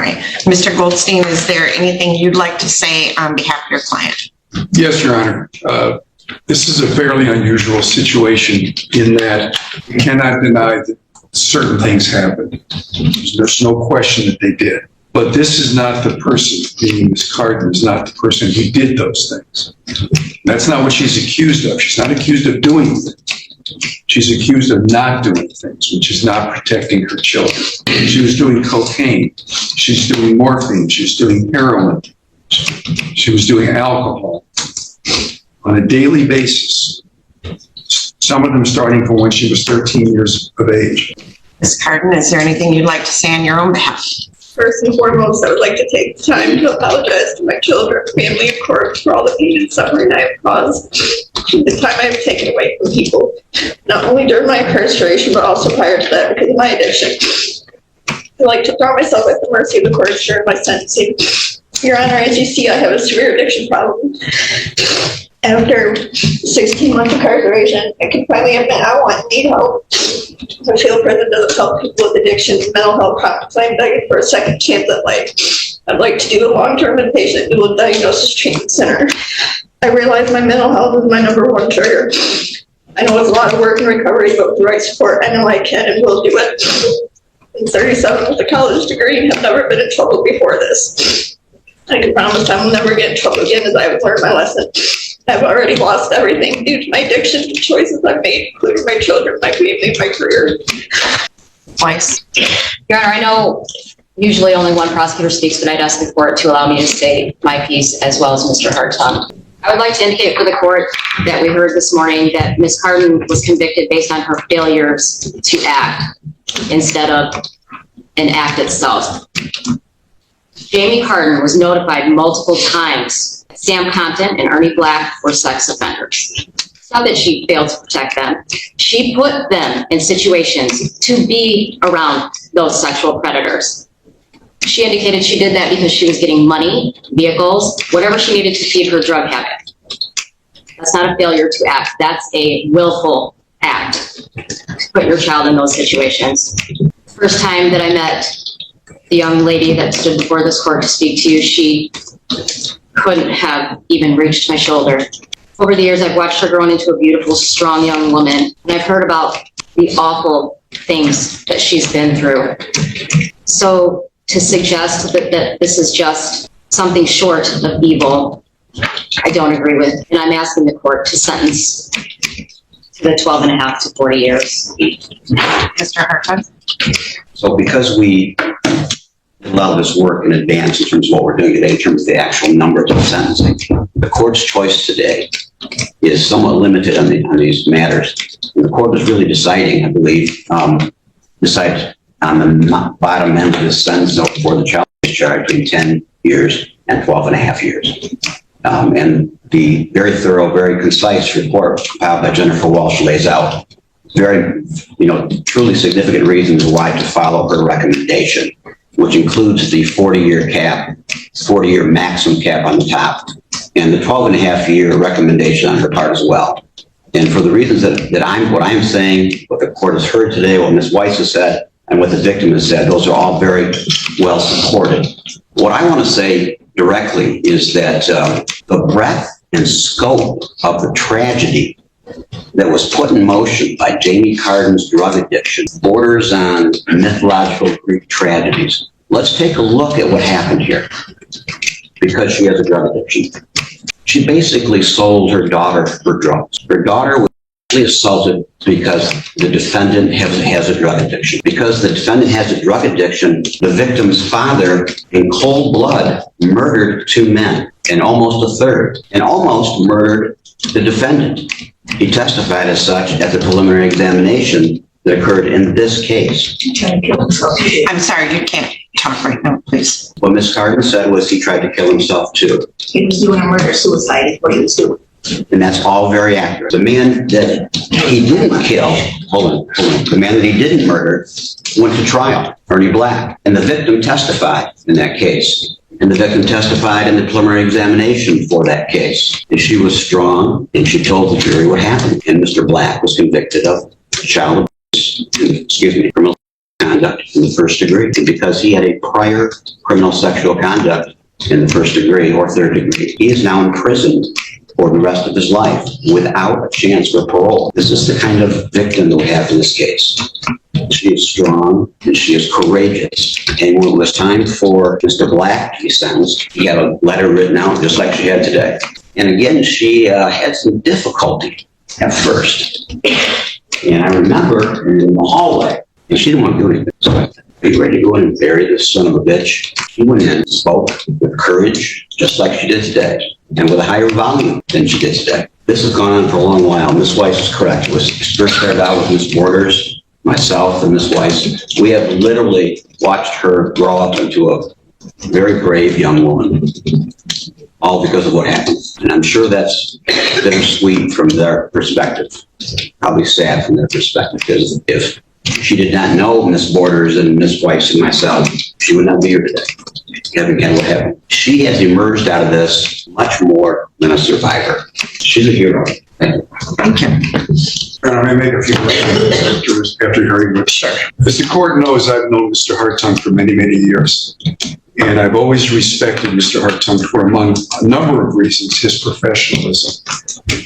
right. Mr. Goldstein, is there anything you'd like to say on behalf of your client? Yes, Your Honor. This is a fairly unusual situation in that you cannot deny that certain things happened. There's no question that they did. But this is not the person, meaning Ms. Carden is not the person who did those things. That's not what she's accused of. She's not accused of doing things. She's accused of not doing things, which is not protecting her children. She was doing cocaine. She's doing morphine. She's doing heroin. She was doing alcohol on a daily basis. Some of them starting from when she was 13 years of age. Ms. Carden, is there anything you'd like to say on your own behalf? First and foremost, I would like to take the time to apologize to my children, family, of course, for all the pain and suffering I have caused. The time I have taken away from people, not only during my incarceration, but also prior to that because of my addiction. I like to throw myself at the mercy of the courts during my sentencing. Your Honor, as you see, I have a severe addiction problem. After 16 months incarceration, I can finally admit I want and need help. I feel prison doesn't help people with addictions, mental health problems. I'm begging for a second chance at life. I'd like to do a long-term inpatient dual diagnosis treatment center. I realize my mental health is my #1 trigger. I know it's a lot of work and recovery, but with the right support, I know I can and will do it. I'm 37 with a college degree and have never been in trouble before this. I can promise I will never get in trouble again as I have learned my lesson. I've already lost everything due to my addiction to choices I've made, including my children, my family, my career. Twice. Your Honor, I know usually only one prosecutor speaks, but I'd ask the court to allow me to say my piece as well as Mr. Hartung. I would like to indicate for the court that we heard this morning that Ms. Carden was convicted based on her failures to act instead of an act itself. Jamie Carden was notified multiple times that Sam Compton and Ernie Black were sex offenders. It's not that she failed to protect them. She put them in situations to be around those sexual predators. She indicated she did that because she was getting money, vehicles, whatever she needed to feed her drug habit. That's not a failure to act. That's a willful act to put your child in those situations. First time that I met the young lady that stood before this court to speak to you, she couldn't have even reached my shoulder. Over the years, I've watched her grow into a beautiful, strong young woman, and I've heard about the awful things that she's been through. So to suggest that this is just something short of evil, I don't agree with, and I'm asking the court to sentence to the 12.5 to 40 years. Mr. Hartung? So because we did a lot of this work in advance in terms of what we're doing today, in terms of the actual numbers of sentencing, the court's choice today is somewhat limited on these matters. And the court is really deciding, I believe, decide on the bottom end of the sentence for the child discharge between 10 years and 12.5 years. And the very thorough, very concise report compiled by Jennifer Walsh lays out very, truly significant reasons why to follow her recommendation, which includes the 40-year cap, 40-year maximum cap on the top, and the 12.5-year recommendation on her part as well. And for the reasons what I'm saying, what the court has heard today, what Ms. Weiss has said, and what the victim has said, those are all very well supported. What I want to say directly is that the breadth and scope of the tragedy that was put in motion by Jamie Carden's drug addiction borders on mythological Greek tragedies. Let's take a look at what happened here. Because she has a drug addiction, she basically sold her daughter for drugs. Her daughter was assaulted because the defendant has a drug addiction. Because the defendant has a drug addiction, the victim's father, in cold blood, murdered 2 men and almost a third, and almost murdered the defendant. He testified as such at the preliminary examination that occurred in this case. I'm sorry, you can't talk right now, please. What Ms. Carden said was he tried to kill himself too. He was doing a murder-suicide is what he was doing. And that's all very accurate. The man that he didn't kill, the man that he didn't murder went to trial, Ernie Black. And the victim testified in that case. And the victim testified in the preliminary examination for that case. And she was strong, and she told the jury what happened. And Mr. Black was convicted of child abuse, criminal conduct in the first degree. And because he had a prior criminal sexual conduct in the first degree or third degree, he is now imprisoned for the rest of his life without a chance for parole. This is the kind of victim that we have in this case. She is strong and she is courageous. And when it was time for Mr. Black to be sentenced, he had a letter written out just like she had today. And again, she had some difficulty at first. And I remember in the hallway, and she didn't want to do anything. So I said, "Are you ready to go in and bury this son of a bitch?" She went in and spoke with courage, just like she did today, and with a higher volume than she did today. This has gone on for a long while. Ms. Weiss is correct. It was first started out with Ms. Borders, myself, and Ms. Weiss. We have literally watched her grow up into a very brave young woman, all because of what happened. And I'm sure that's bittersweet from their perspective. Probably sad from their perspective, because if she did not know Ms. Borders and Ms. Weiss and myself, she would not be here today. Having had what happened. She has emerged out of this much more than a survivor. She's a hero. Thank you. And I may make a few comments after hearing this. Sure. As the court knows, I've known Mr. Hartung for many, many years. And I've always respected Mr. Hartung for, among a number of reasons, his professionalism.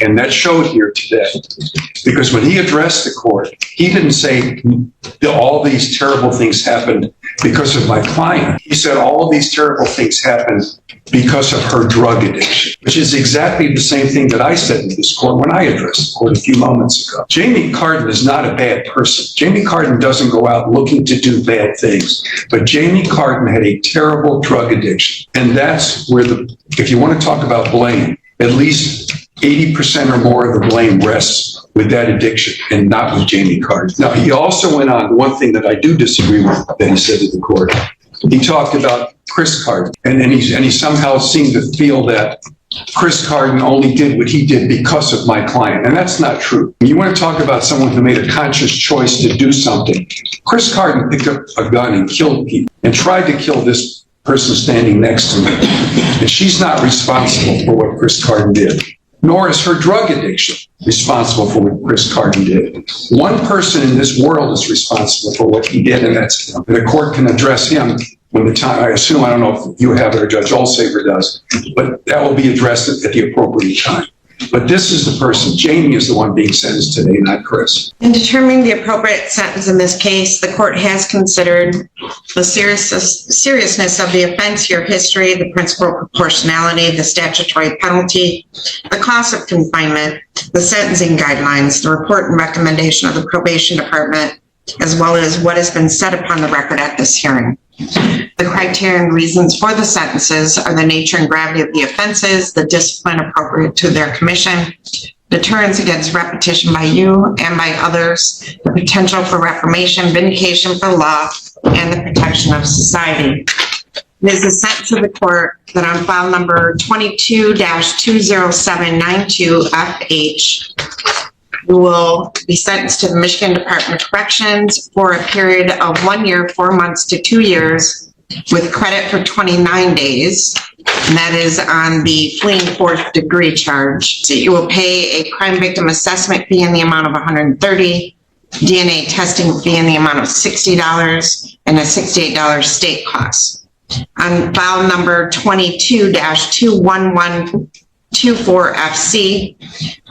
And that showed here today. Because when he addressed the court, he didn't say all these terrible things happened because of my client. He said all of these terrible things happened because of her drug addiction, which is exactly the same thing that I said in this court when I addressed the court a few moments ago. Jamie Carden is not a bad person. Jamie Carden doesn't go out looking to do bad things, but Jamie Carden had a terrible drug addiction. And that's where if you want to talk about blame, at least 80% or more of the blame rests with that addiction and not with Jamie Carden. Now, he also went on, one thing that I do disagree with that he said to the court. He talked about Chris Carden, and he somehow seemed to feel that Chris Carden only did what he did because of my client, and that's not true. You want to talk about someone who made a conscious choice to do something. Chris Carden picked up a gun and killed people and tried to kill this person standing next to me, and she's not responsible for what Chris Carden did. Nor is her drug addiction responsible for what Chris Carden did. One person in this world is responsible for what he did, and that's him. The court can address him when the time, I assume, I don't know if you have it or Judge Olsaver does, but that will be addressed at the appropriate time. But this is the person, Jamie is the one being sentenced today, not Chris. In determining the appropriate sentence in this case, the court has considered the seriousness of the offense, your history, the principal proportionality, the statutory penalty, the cost of confinement, the sentencing guidelines, the report and recommendation of the probation department, as well as what has been said upon the record at this hearing. The criteria and reasons for the sentences are the nature and gravity of the offenses, the discipline appropriate to their commission, deterrence against repetition by you and by others, the potential for reformation, vindication for law, and the protection of society. It is the sentence of the court that on file number 22-20792FH, you will be sentenced to the Michigan Department of Corrections for a period of 1 year, 4 months to 2 years with credit for 29 days. And that is on the fleeing fourth degree charge. So you will pay a crime victim assessment fee in the amount of $130, DNA testing fee in the amount of $60, and a $68 state cost. On file number 22-21124FC,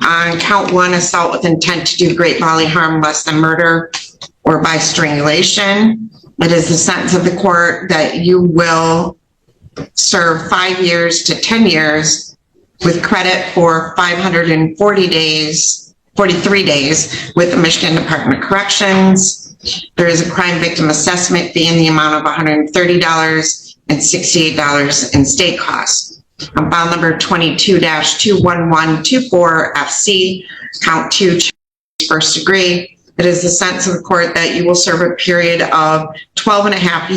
on count 1, assault with intent to do great bodily harm less than murder or by strangulation. It is the sentence of the court that you will serve 5 years to 10 years with credit for 543 days with the Michigan Department of Corrections. There is a crime victim assessment fee in the amount of $130 and $68 in state costs. On file number 22-21124FC, count 2, first degree. It is the sentence of the court that you will serve a period of 12 and a half